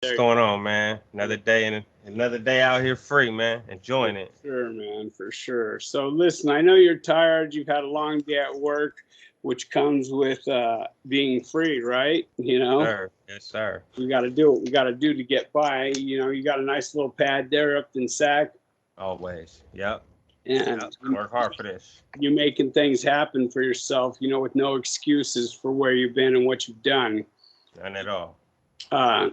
What's There, going on, man? Another day out here free, man. for Enjoying it. sure, man, for sure. So, listen, I know you're tired. You've had a long day at work, which comes with being free, right? Sir. Yes, sir. We got to do what we got to do to get by. You got a nice little pad there up in Sac, Always. Yep. and Work hard for this. you're making things happen for yourself, with no excuses for where you've been and what you've done. None at all. Uh,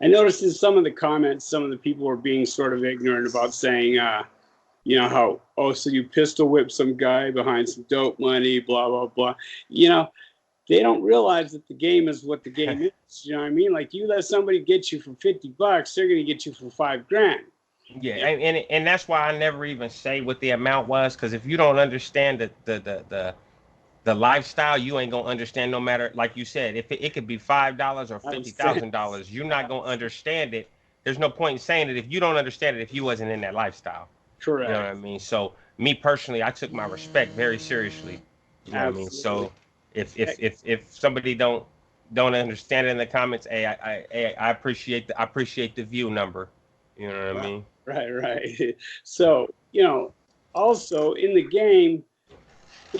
I noticed in some of the comments, some of the people were being sort of ignorant about saying, how, oh, so you pistol whip some guy behind some dope money, blah, blah, blah. You know, they don't realize that the game is what the game is. You know what I mean? Like you let somebody get you for $50, they're going to get you for 5 grand. Yeah, And and that's why I never even say what the amount was, because if you don't understand the lifestyle, you ain't gonna understand. No matter, like you said, if it could be $5 or I'm fifty saying, thousand dollars, you're not gonna understand it. There's no point in saying it if you don't understand it if you wasn't in that lifestyle. You know what I correct. mean? So me personally, I took my respect very seriously. You know what I mean? Absolutely. So if somebody don't understand it in the comments, hey, I appreciate the view number. You know what I Right, mean? right, right. So, also in the game,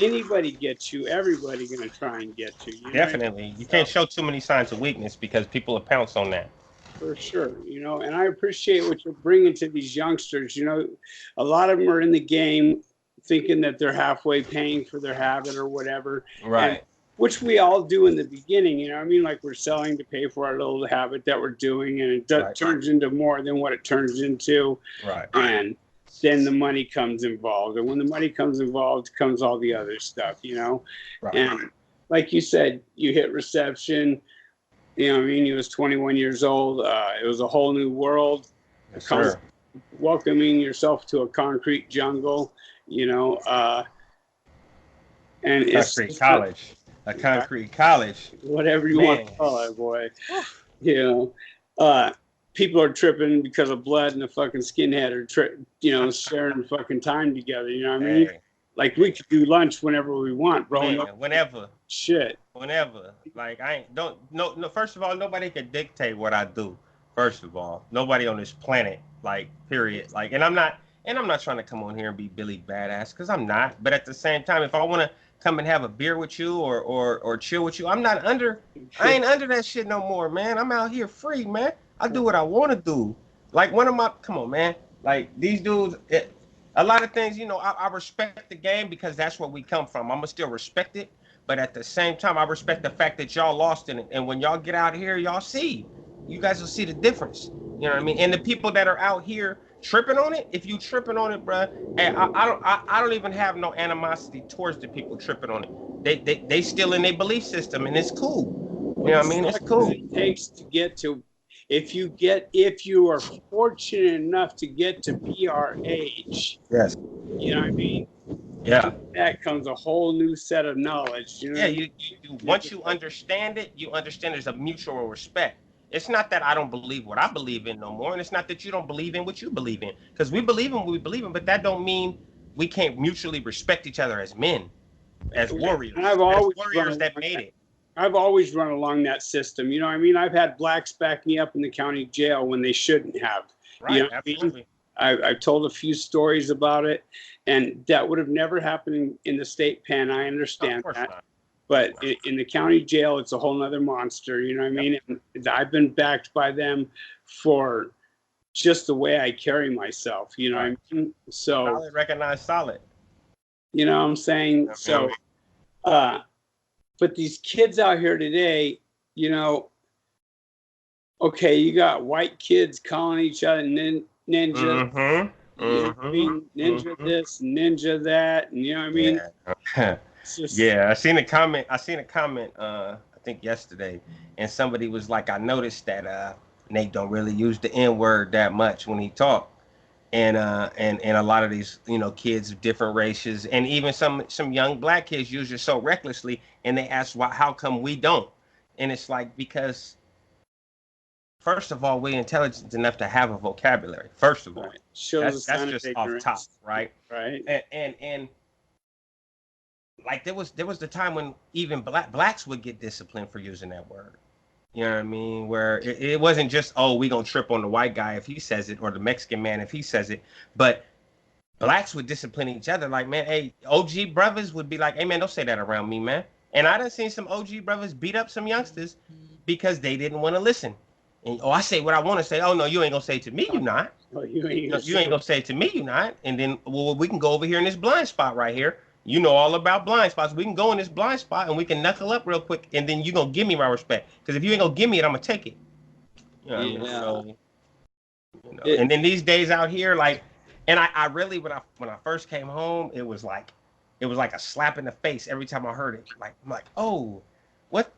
anybody gets you, everybody going to try and get you. You know what I mean? Definitely, you So, can't show too many signs of weakness because people will pounce on that. for sure, and I appreciate what you're bringing to these youngsters. A lot of them are in the game thinking that they're halfway paying for their habit or whatever, and Right, which we all do in the beginning. I mean, like we're selling to pay for our little habit that we're doing, and right, turns into more than what it turns into, right, and then the money comes involved, and when the money comes involved, comes all the other stuff. right. And like you said, you hit reception. I mean, he was 21 years old. It was a whole new world, Yes, con- sir. welcoming yourself to a concrete jungle, you know, uh, and it's Concrete college, a concrete college, whatever you want to man. call it, boy. Whew. You know, uh, People are tripping because of blood, and the fucking skinhead are, sharing fucking time together. You know what I mean? Hey, Like we could do lunch whenever we want, bro. No man, whenever, shit. whenever. Like I ain't don't no no. First of all, nobody can dictate what I do. First of all, nobody on this planet, like period. Like, and I'm not trying to come on here and be Billy Badass because I'm not. But at the same time, if I want to come and have a beer with you or chill with you, I'm not under. I ain't under that shit no more, man. I'm out here free, man. I do what I want to do. Like one of my, come on, man. Like these dudes, a lot of things, I respect the game because that's where we come from. I'm gonna still respect it, but at the same time, I respect the fact that y'all lost in it. And when y'all get out here, y'all see, you guys will see the difference. You know what I mean? And the people that are out here tripping on it, if you tripping on it, bruh, hey, I don't even have no animosity towards the people tripping on it. They still in their belief system, and it's cool. You What know the what I mean? It's fuck does cool. it takes to get to if you are fortunate enough to get to be our age, Yes. you know what I mean? Yeah. That comes a whole new set of knowledge. You know Yeah, what I mean? you You're once just you like, understand it, you understand there's a mutual respect. It's not that I don't believe what I believe in no more, and it's not that you don't believe in what you believe in, because we believe in what we believe in, but that don't mean we can't mutually respect each other as men, and I've as always run warriors along that made that. it. I've always run along that system. You know what I mean? I've had blacks back me up in the county jail when they shouldn't have. You know Right, what I mean? absolutely. I've told a few stories about it, and that would have never happened in the state pen. I Of understand course that. not. But in the county jail, it's a whole nother monster. You know what I Yep. mean? And I've been backed by them for just the way I carry myself. You know what Right. I mean? So, Solid, recognized, solid. you know what I'm saying? You know So, uh, but these kids out here today, you know, okay, you got white kids calling each other ninjas. Mm-hmm. You know what I Mm-hmm. mean? Ninja Mm-hmm. this, ninja that, and you know what I mean? Yeah. It's just Yeah, I seen a comment I think yesterday, and somebody was like, I noticed that Nate don't really use the N word that much when he talk. And a lot of these, kids of different races, and even some young black kids use it so recklessly, and they ask why, how come we don't? And it's like, because first of all, we're intelligent enough to have a vocabulary. First of all, right. Shows a that's sign of just off top, ignorance, right? right? And like there was the time when even blacks would get disciplined for using that word. You know what I mean? Where it wasn't just, oh, we gonna trip on the white guy if he says it, or the Mexican man if he says it, but blacks would discipline each other. Like, man, hey, OG brothers would be like, hey, man, don't say that around me, man. And I done seen some OG brothers beat up some youngsters because they didn't want to listen. And oh, I say what I want to say. Oh no, you ain't gonna say it to me, you not. Oh, you ain't No, gonna you ain't gonna say it to me, you not. And then, well, we can go over here in this blind spot right here. You know all about blind spots. We can go in this blind spot and we can knuckle up real quick, and then you gonna give me my respect. Because if you ain't gonna give me it, I'm gonna take it. You know what I mean? Yeah. So, and then these days out here, like, and I really when I first came home, it was like a slap in the face every time I heard it. Like, I'm like, oh, what?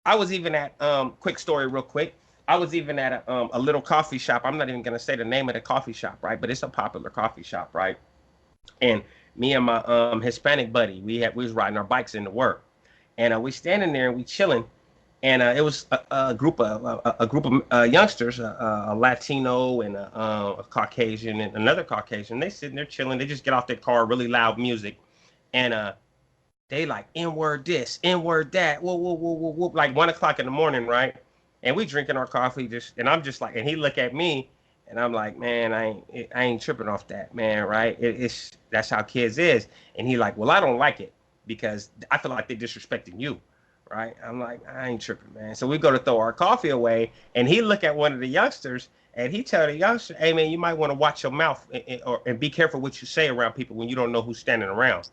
I was even at quick story real quick. I was even at a little coffee shop. I'm not even gonna say the name of the coffee shop, right? But it's a popular coffee shop, right? And me and my Hispanic buddy, we was riding our bikes into work, and we standing there and we chilling, and it was a group of youngsters, a Latino and a Caucasian and another Caucasian. They sitting there chilling. They just get off their car, really loud music, and they like N word this, N word that, whoa, whoa, whoa, whoa, whoa, like 1 o'clock in the morning, right? And we drinking our coffee, and I'm just like, and he look at me, and I'm like, man, I ain't tripping off that, man, right? It's that's how kids is, and he like, well, I don't like it because I feel like they disrespecting you, right? I'm like, I ain't tripping, man. So we go to throw our coffee away, and he look at one of the youngsters, and he tell the youngster, hey, man, you might want to watch your mouth and be careful what you say around people when you don't know who's standing around.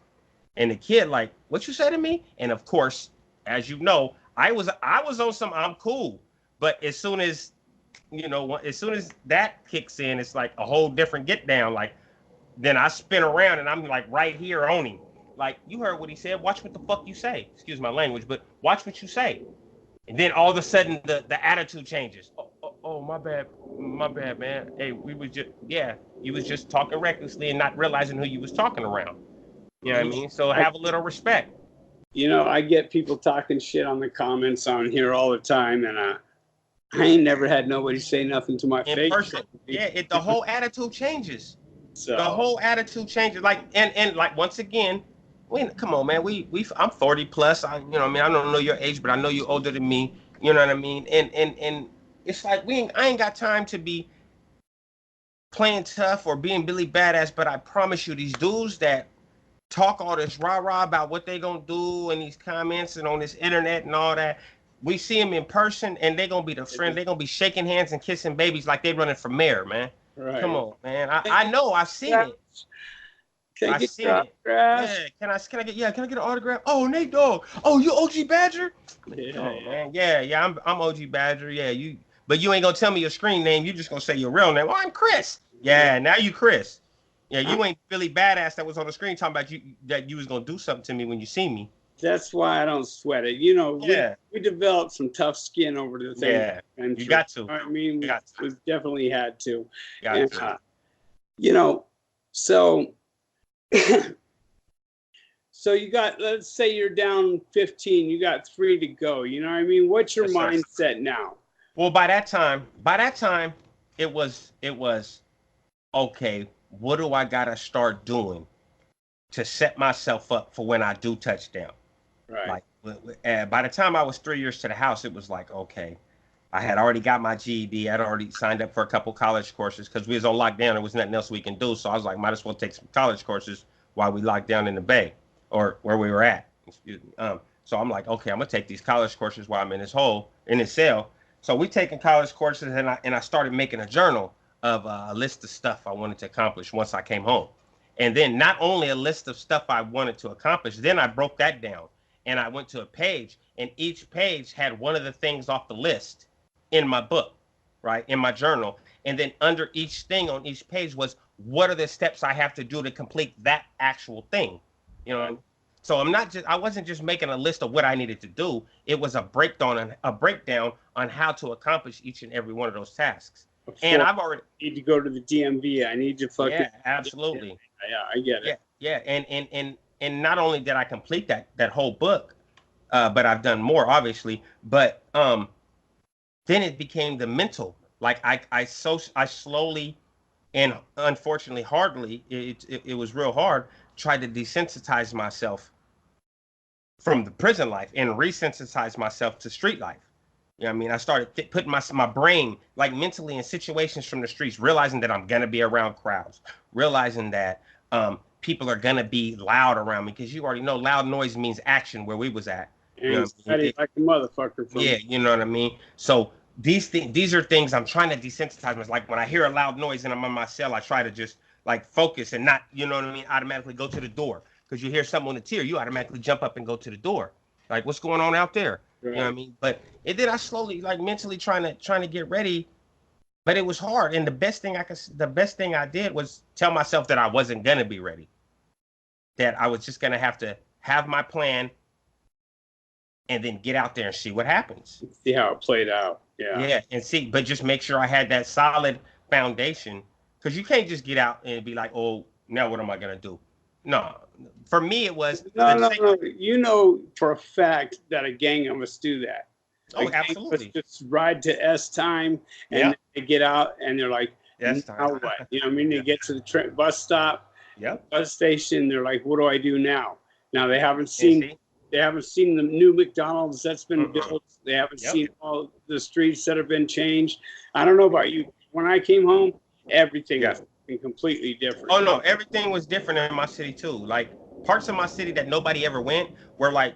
And the kid like, what you say to me? And of course, as you know, I was on some I'm cool. But as soon as as soon as that kicks in, it's like a whole different get down. Like then I spin around and I'm like right here on him. Like you heard what he said. Watch what the fuck you say. Excuse my language, but watch what you say. And then all of a sudden the attitude changes. Oh, my bad, man. Hey, we was just you was just talking recklessly and not realizing who you was talking around. You know what I mean? So have a little respect. I get people talking shit on the comments on here all the time, and I ain't never had nobody say nothing to my In face. person, yeah, the whole attitude changes. So The whole attitude changes. Like and like once again, come on, man. I'm 40 plus. I mean, I don't know your age, but I know you're older than me. You know what I mean? And it's like I ain't got time to be playing tough or being Billy Badass. But I promise you, these dudes that talk all this rah rah about what they gonna do and these comments and on this internet and all that. We see them in person and they gonna be the friend. They gonna be shaking hands and kissing babies like they running for mayor, man. right. Come on, man. I know. I've seen it. Can I I've get seen your it. autograph? Yeah. Can I get an autograph? Oh, Nate Dogg. Oh, you OG Badger? Yeah, Come on, man. Yeah. I'm OG Badger. Yeah, but you ain't gonna tell me your screen name. You just gonna say your real name. Oh, I'm Chris. Yeah, now you Chris. Yeah, you ain't Billy Badass that was on the screen talking about you that you was gonna do something to me when you see me. That's why I don't sweat it. Yeah. We developed some tough skin over the thing. Yeah, you got to. I mean, we definitely had to. Got to. So so you got, let's say you're down 15, you got 3 to go. You know what I mean? What's your mindset now? Well, by that time, it was okay. What do I gotta start doing to set myself up for when I do touchdown? Right. Like by the time I was 3 years to the house, it was like, okay, I had already got my GED. I'd already signed up for a couple college courses because we was on lockdown. There was nothing else we can do. So I was like, might as well take some college courses while we locked down in the Bay or where we were at. So I'm like, okay, I'm gonna take these college courses while I'm in this cell. So we taking college courses and I started making a journal of a list of stuff I wanted to accomplish once I came home. And then not only a list of stuff I wanted to accomplish, then I broke that down and I went to a page and each page had one of the things off the list in my book, right? In my journal. And then under each thing on each page was what are the steps I have to do to complete that actual thing? You know, so I wasn't just making a list of what I needed to do. It was a breakdown on how to accomplish each and every one of those tasks. And I've already need to go to the DMV. I need to fucking. Yeah, absolutely. Yeah, I get it. Yeah. And not only did I complete that whole book, but I've done more obviously, but then it became the mental. Like I slowly and unfortunately hardly it was real hard tried to desensitize myself from the prison life and resensitize myself to street life. You know what I mean? I started putting my brain like mentally in situations from the streets, realizing that I'm gonna be around crowds, realizing that people are gonna be loud around me because you already know loud noise means action where we was at. You know what I mean? Anxiety like a motherfucker from Yeah, you know what I mean? So these are things I'm trying to desensitize myself. Like when I hear a loud noise and I'm on my cell, I try to just like focus and not, you know what I mean, automatically go to the door. Because you hear something on the tier, you automatically jump up and go to the door. Like what's going on out there? You know what I right. mean? But it did I slowly like mentally trying to get ready, but it was hard. And the best thing I did was tell myself that I wasn't gonna be ready. That I was just gonna have to have my plan and then get out there and see what happens. See how it played out. Yeah. Yeah, and see, but just make sure I had that solid foundation because you can't just get out and be like, oh, now what am I gonna do? No, for me it was No, the no, same. no. You know for a fact that a gang must do that. A Oh, gang must absolutely. just ride to S time and Yeah, then they get out and they're like, that's now time. what? You know what I mean? They Yeah. get to the bus stop, Yep. bus station. They're like, what do I do now? Now And see. they haven't seen the new McDonald's that's been Mm-mm. built. They haven't Yep. seen all the streets that have been changed. I don't know about you. When I came home, everything Yeah. was completely different. Oh no, everything was different in my city too. Like parts of my city that nobody ever went were like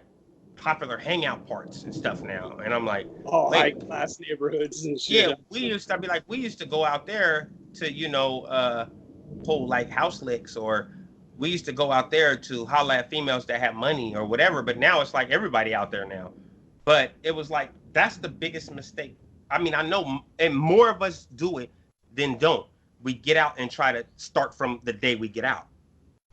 popular hangout parts and stuff now. And I'm like, All high wait, class neighborhoods and yeah, shit. we used to go out there to, pull like house licks, or we used to go out there to holla at females that have money or whatever. But now it's like everybody out there now. But it was like that's the biggest mistake. I mean, I know, and more of us do it than don't. We get out and try to start from the day we get out,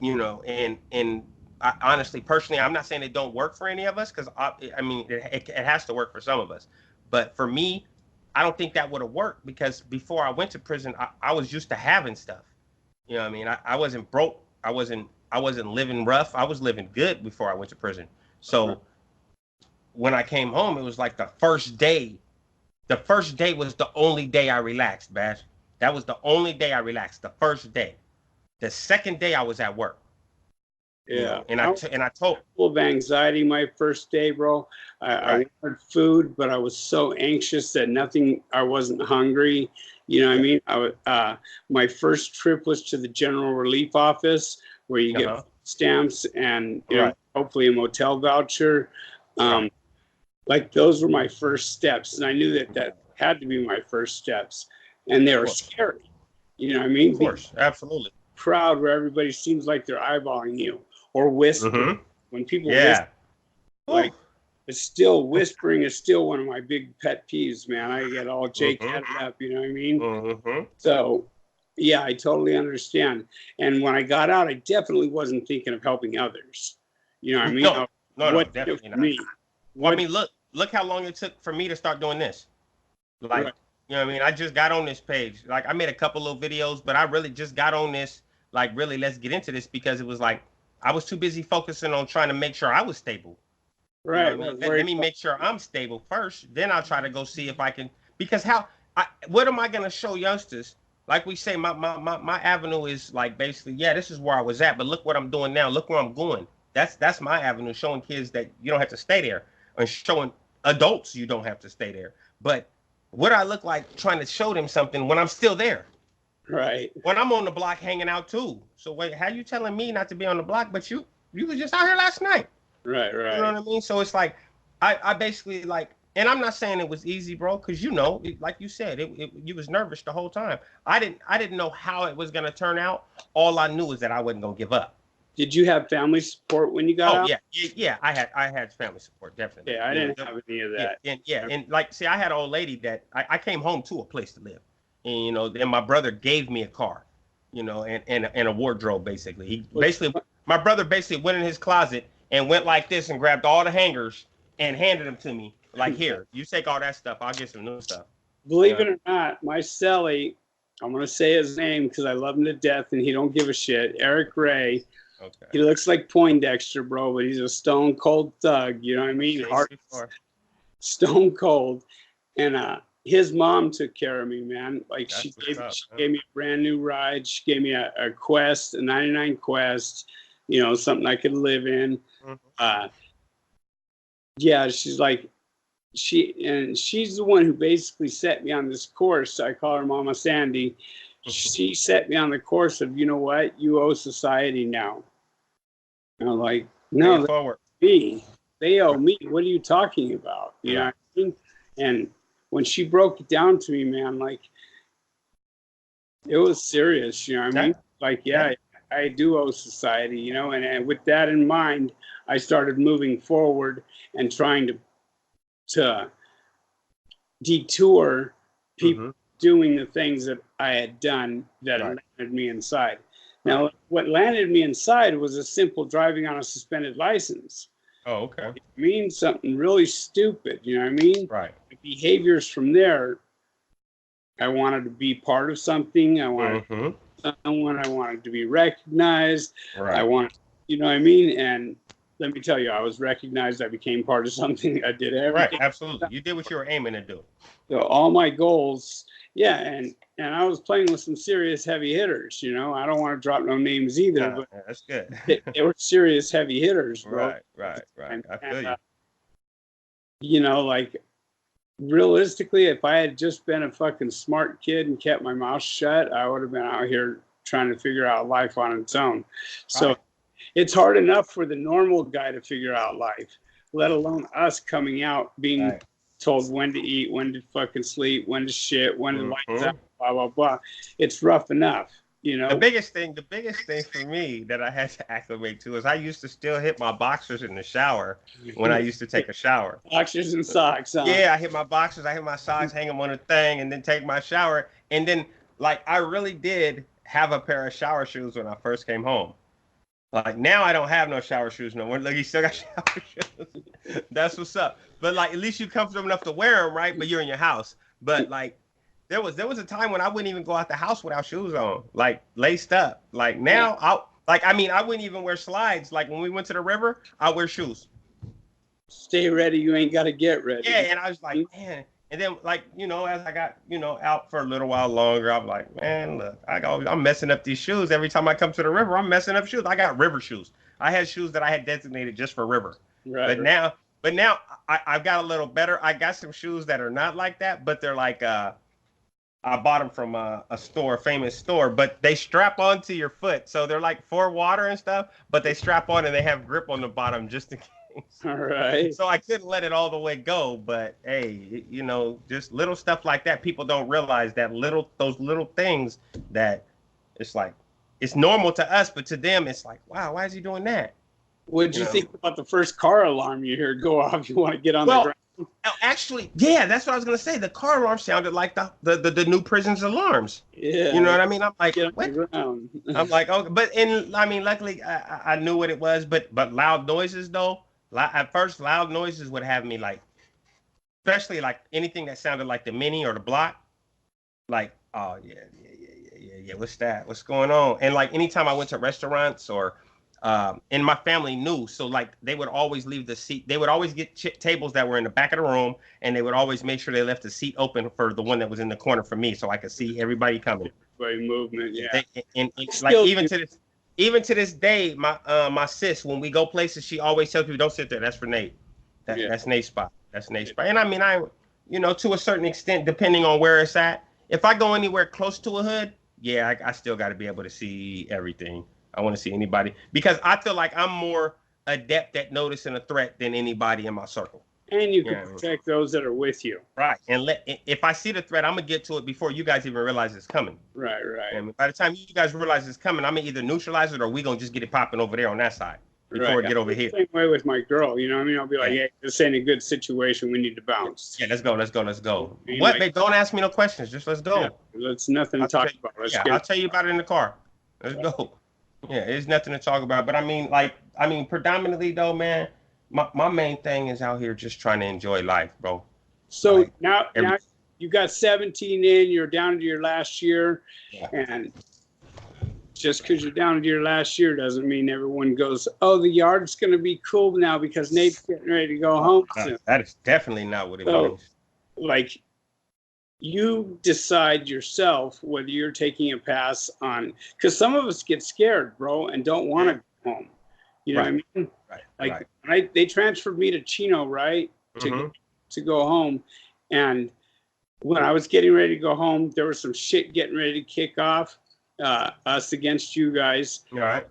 and I, honestly, personally, I'm not saying it don't work for any of us because I mean, it has to work for some of us. But for me, I don't think that would have worked because before I went to prison, I was used to having stuff. You know what I mean? I wasn't broke. I wasn't living rough. I was living good before I went to prison. So when I came home, it was like the first day. The first day was the only day I relaxed, Bash. That was the only day I relaxed. The first day. The second day I was at work. Yeah. And I told. Full of anxiety my first day, bro. I Right. wanted food, but I was so anxious that I wasn't hungry. You know what I mean? My first trip was to the General Relief Office where you get Uh-huh. stamps and, Right. hopefully a motel voucher. Right. Like those were my first steps. And I knew that had to be my first steps. And they were scary. You know what I mean? Of course. Absolutely. Crowd where everybody seems like they're eyeballing you or whisper. Mm-hmm. When people Yeah. like it's still whispering is still one of my big pet peeves, man. I get all Jake headed up, you know what I mean? Mm-hmm. So yeah, I totally understand. And when I got out, I definitely wasn't thinking of helping others. You know what I mean? No, What definitely for not. me? Well, I mean, look how long it took for me to start doing this. Like, Right. you know what I mean? I just got on this page. Like, I made a couple little videos, but I really just got on this. Like, really, let's get into this because it was like I was too busy focusing on trying to make sure I was stable. You know Right. what I mean? Let me make sure I'm stable first. Then I'll try to go see if I can. Because what am I going to show youngsters? Like we say, my avenue is like basically, yeah, this is where I was at, but look what I'm doing now. Look where I'm going. That's my avenue, showing kids that you don't have to stay there, and showing adults you don't have to stay there. But what I look like trying to show them something when I'm still there, Right. when I'm on the block hanging out too. So wait, how you telling me not to be on the block, but you was just out here last night? Right. You know what I mean? So it's like I basically like, and I'm not saying it was easy, bro, because like you said, you was nervous the whole time. I didn't know how it was gonna turn out. All I knew is that I wasn't gonna give up. Did you have family support when you got out? Yeah. I had family support, definitely. Yeah, I didn't have any of that. And like, see, I had an old lady that I came home to a place to live, and then my brother gave me a car, and a wardrobe basically. My brother basically went in his closet and went like this and grabbed all the hangers and handed them to me. Like, here, you take all that stuff. I'll get some new stuff. Believe it or not, my cellie, I'm gonna say his name because I love him to death and he don't give a shit. Eric Ray. Okay. He looks like Poindexter, bro, but he's a stone cold thug. You know what I mean? Stone cold. And his mom took care of me, man. Like she gave me a brand new ride. She gave me a Quest, a '99 Quest. Something I could live in. Mm-hmm. Yeah, she's like, she's the one who basically set me on this course. I call her Mama Sandy. She set me on the course of, you know what, you owe society now. And I'm like, no, forward. me. They owe me. What are you talking about? You know what I mean? And when she broke it down to me, man, like, it was serious, you know what I mean? Like, I do owe society, you know, and with that in mind, I started moving forward and trying to detour people doing the things that I had done that landed me inside. Now, what landed me inside was a simple driving on a suspended license. Oh, okay. It means something really stupid, you know what I mean? Right. The behaviors from there, I wanted to be part of something. I wanted someone. I wanted to be recognized. Right. I wanted, you know what I mean? And let me tell you, I was recognized. I became part of something. I did everything. Right, absolutely. You did what you were aiming to do. So all my goals, and I was playing with some serious heavy hitters, you know. I don't want to drop no names either, but that's good. they were serious heavy hitters, bro. Right. I feel you. You know, like, realistically, if I had just been a fucking smart kid and kept my mouth shut, I would have been out here trying to figure out life on its own. So it's hard enough for the normal guy to figure out life, let alone us coming out being told when to eat, when to fucking sleep, when to shit, when to lights out, blah, blah, blah. It's rough enough, you know? The biggest thing for me that I had to acclimate to is I used to still hit my boxers in the shower when I used to take a shower. Boxers and socks, huh? Yeah, I hit my boxers, I hit my socks, hang them on a thing, and then take my shower. And then, like, I really did have a pair of shower shoes when I first came home. Like, now I don't have no shower shoes no more. Look, you still got shower shoes. That's what's up. But, like, at least you're comfortable enough to wear them, right? But you're in your house. But, like, there was a time when I wouldn't even go out the house without shoes on, like, laced up. Like, now, I wouldn't even wear slides. Like, when we went to the river, I wear shoes. Stay ready. You ain't got to get ready. Yeah, and I was like, man. And then, like, you know, as I got, you know, out for a little while longer, I'm like, man, look, I'm messing up these shoes. Every time I come to the river, I'm messing up shoes. I got river shoes. I had shoes that I had designated just for river. Right. But now I've got a little better. I got some shoes that are not like that, but they're like, I bought them from a famous store, but they strap onto your foot. So they're like for water and stuff, but they strap on and they have grip on the bottom just in case. All right. So I couldn't let it all the way go, but hey, you know, just little stuff like that. People don't realize that those little things that it's like, it's normal to us, but to them, it's like, wow, why is he doing that? What did you think about the first car alarm you heard go off? You want to get on the ground? Actually, yeah, that's what I was gonna say. The car alarm sounded like the new prison's alarms. Yeah, you know what I mean. I'm like, what? I'm like, okay, but I mean, luckily I knew what it was. But loud noises though. At first, loud noises would have me like, especially like anything that sounded like the Mini or the Block. Like, oh yeah. What's that? What's going on? And like anytime I went to restaurants or. And my family knew, so like they would always leave the seat. They would always get tables that were in the back of the room, and they would always make sure they left the seat open for the one that was in the corner for me, so I could see everybody coming. Everybody movement, yeah. And like even to this day, my sis, when we go places, she always tells people, "Don't sit there. That's for Nate. That's Nate's spot. That's Nate's spot." And I mean, to a certain extent, depending on where it's at. If I go anywhere close to a hood, yeah, I still got to be able to see everything. I want to see anybody because I feel like I'm more adept at noticing a threat than anybody in my circle. And you can protect those that are with you. Right. And if I see the threat, I'm going to get to it before you guys even realize it's coming. Right. And by the time you guys realize it's coming, I'm going to either neutralize it or we're going to just get it popping over there on that side before it get over here. Same way with my girl, you know what I mean? I'll be like, hey, this ain't a good situation. We need to bounce. Yeah, let's go. What, babe? Don't ask me no questions. Just let's go. Yeah, it's nothing to talk about. I'll tell you about it in the car. Let's go. Yeah, there's nothing to talk about. But I mean, predominantly though, man, my main thing is out here just trying to enjoy life, bro. So like, now you got 17 in, you're down to your last year, and just because you're down to your last year doesn't mean everyone goes, oh, the yard's going to be cool now because Nate's getting ready to go home soon. That is definitely not what it means. Like, you decide yourself whether you're taking a pass on, because some of us get scared, bro, and don't want to go home. You know what I mean? Right. Like they transferred me to Chino, right? To to go home. And when I was getting ready to go home, there was some shit getting ready to kick off, us against you guys. All right.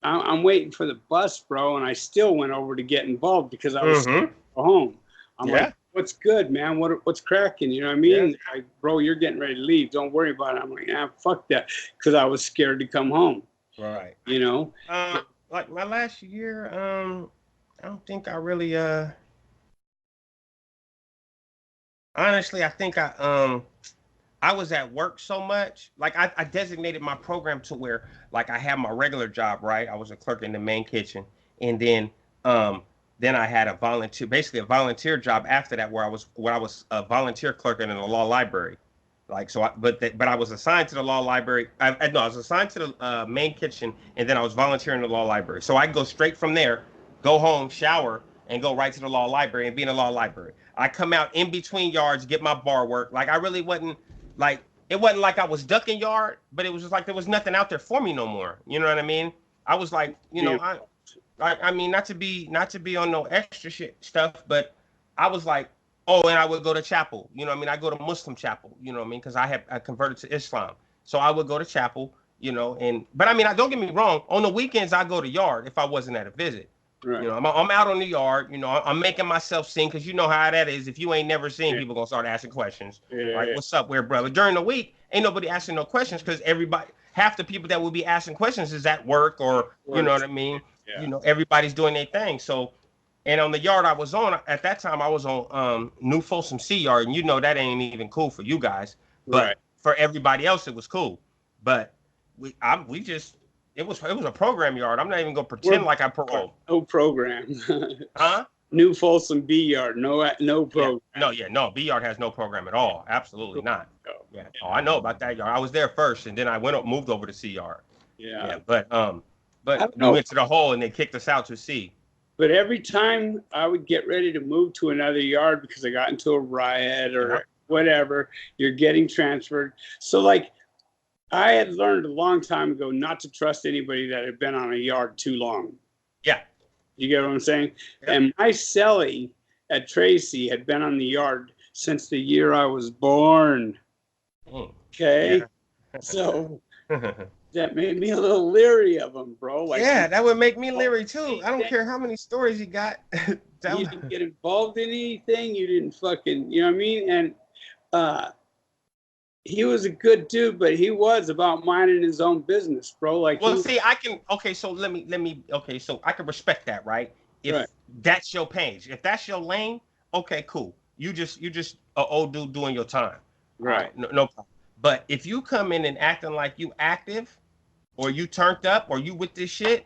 I'm waiting for the bus, bro, and I still went over to get involved because I was go home. I'm like, what's good, man? What's cracking? You know what I mean? Yeah. Like, bro, you're getting ready to leave. Don't worry about it. I'm like, fuck that, because I was scared to come home. Right. You know? Like my last year, I don't think I really honestly, I think I was at work so much. Like I designated my program to where like I had my regular job, right? I was a clerk in the main kitchen, and then I had a volunteer job after that where I was a volunteer clerk in the law library. Like so, but I was assigned to the law library. I was assigned to the main kitchen, and then I was volunteering in the law library. So I go straight from there, go home, shower, and go right to the law library and be in the law library. I come out in between yards, get my bar work. Like I really wasn't like it wasn't like I was ducking yard, but it was just like there was nothing out there for me no more. You know what I mean? I was like, you know, I mean, not to be on no extra shit stuff, but I was like, oh, and I would go to chapel. You know what I mean? I go to Muslim chapel, you know what I mean? Because I converted to Islam. So I would go to chapel, you know, but I mean, don't get me wrong. On the weekends, I go to yard if I wasn't at a visit. Right. You know, I'm out on the yard, you know, I'm making myself sing because you know how that is. If you ain't never seen, people gonna start asking questions. Like, what's up, weird brother? During the week, ain't nobody asking no questions because half the people that will be asking questions is at work or, you know what I mean? Yeah. You know, everybody's doing their thing. So, and on the yard I was on, at that time I was on New Folsom C yard, and you know that ain't even cool for you guys. But for everybody else, it was cool. But it was a program yard. I'm not even gonna pretend like I paroled. No program. Huh? New Folsom B yard. No program. No. B yard has no program at all. Absolutely not. Yeah. Oh, I know about that yard. I was there first, and then I moved over to C yard. Yeah. But we went to the hole, and they kicked us out to C. But every time I would get ready to move to another yard because I got into a riot or whatever, you're getting transferred. So like, I had learned a long time ago not to trust anybody that had been on a yard too long. Yeah. You get what I'm saying? Yep. And my cellie at Tracy had been on the yard since the year I was born. Okay? Yeah. So that made me a little leery of him, bro. Like, yeah, that would make me leery too. I don't care how many stories you got. You didn't get involved in anything. You didn't fucking, you know what I mean? And he was a good dude, but he was about minding his own business, bro. Like, well, see, I can. Okay, so let me. Okay, so I can respect that, right? If that's your page, if that's your lane, okay, cool. You just an old dude doing your time, right? No problem. But if you come in and acting like you active, or you turned up, or you with this shit,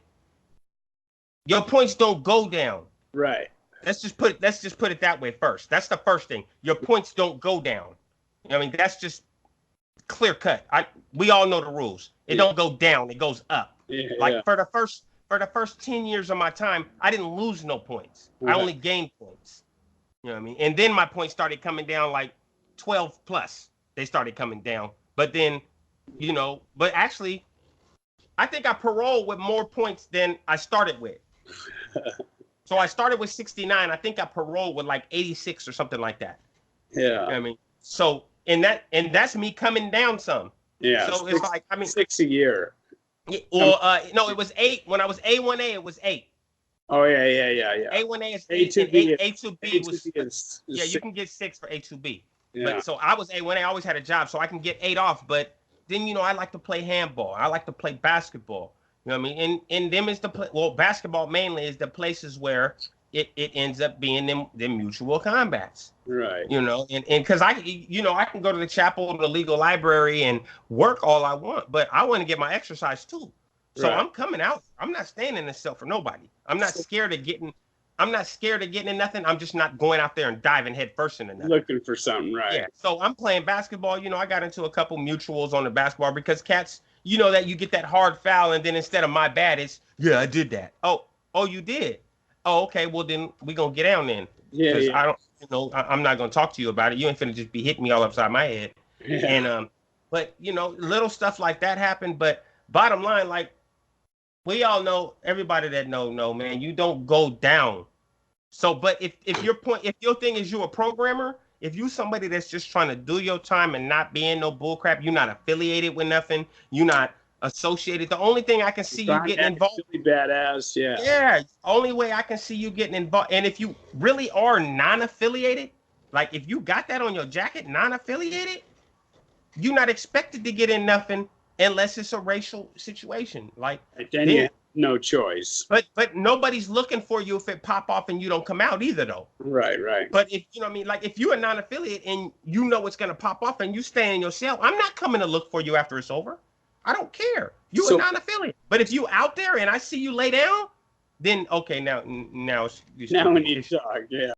your points don't go down. Right. Let's just put it that way first. That's the first thing. Your points don't go down. I mean, that's just clear cut. We all know the rules. It don't go down, it goes up. For the first 10 years of my time, I didn't lose no points. I only gained points. You know what I mean? And then my points started coming down like 12 plus. They started coming down. But then, you know, but actually I think I paroled with more points than I started with. So I started with 69. I think I paroled with like 86 or something like that. Yeah. You know what I mean? So and that's me coming down some. Yeah. So it's like, I mean, 6 a year. Yeah, well, no, it was 8. When I was A1A, it was 8. Oh yeah. A1A is 8. A2B. A2B was you can get 6 for A2B. Yeah. But so I was A1A. I always had a job, so I can get 8 off. But then, you know, I like to play handball. I like to play basketball. You know what I mean? And them is basketball mainly is the places where it ends up being them mutual combats. Right. You know, and because I can go to the chapel, the legal library, and work all I want, but I want to get my exercise too. So I'm coming out. I'm not staying in this cell for nobody. I'm not scared of getting in nothing. I'm just not going out there and diving head first into nothing. Looking for something, right? Yeah. So I'm playing basketball. You know, I got into a couple mutuals on the basketball because cats, you know, that you get that hard foul, and then instead of my bad, it's I did that. Oh, you did. Oh, okay. Well, then we gonna get down then. Yeah. I don't, you know, I'm not gonna talk to you about it. You ain't finna just be hitting me all upside my head. Yeah. And but you know, little stuff like that happened. But bottom line, like we all know, everybody that know, man, you don't go down So, but if your thing is you a programmer, if you somebody that's just trying to do your time and not being no bullcrap, you're not affiliated with nothing, you're not associated. The only thing I can see you getting involved, really badass, yeah. yeah, only way I can see you getting involved, and if you really are non-affiliated, like if you got that on your jacket, non-affiliated, you're not expected to get in nothing unless it's a racial situation. Like then you have no choice. But nobody's looking for you if it pop off and you don't come out either, though. Right. But if you know what I mean, like if you're a non-affiliate and you know it's gonna pop off and you stay in your cell, I'm not coming to look for you after it's over. I don't care. You're a non-affiliate. But if you out there and I see you lay down, then okay, now we need to talk. Yeah.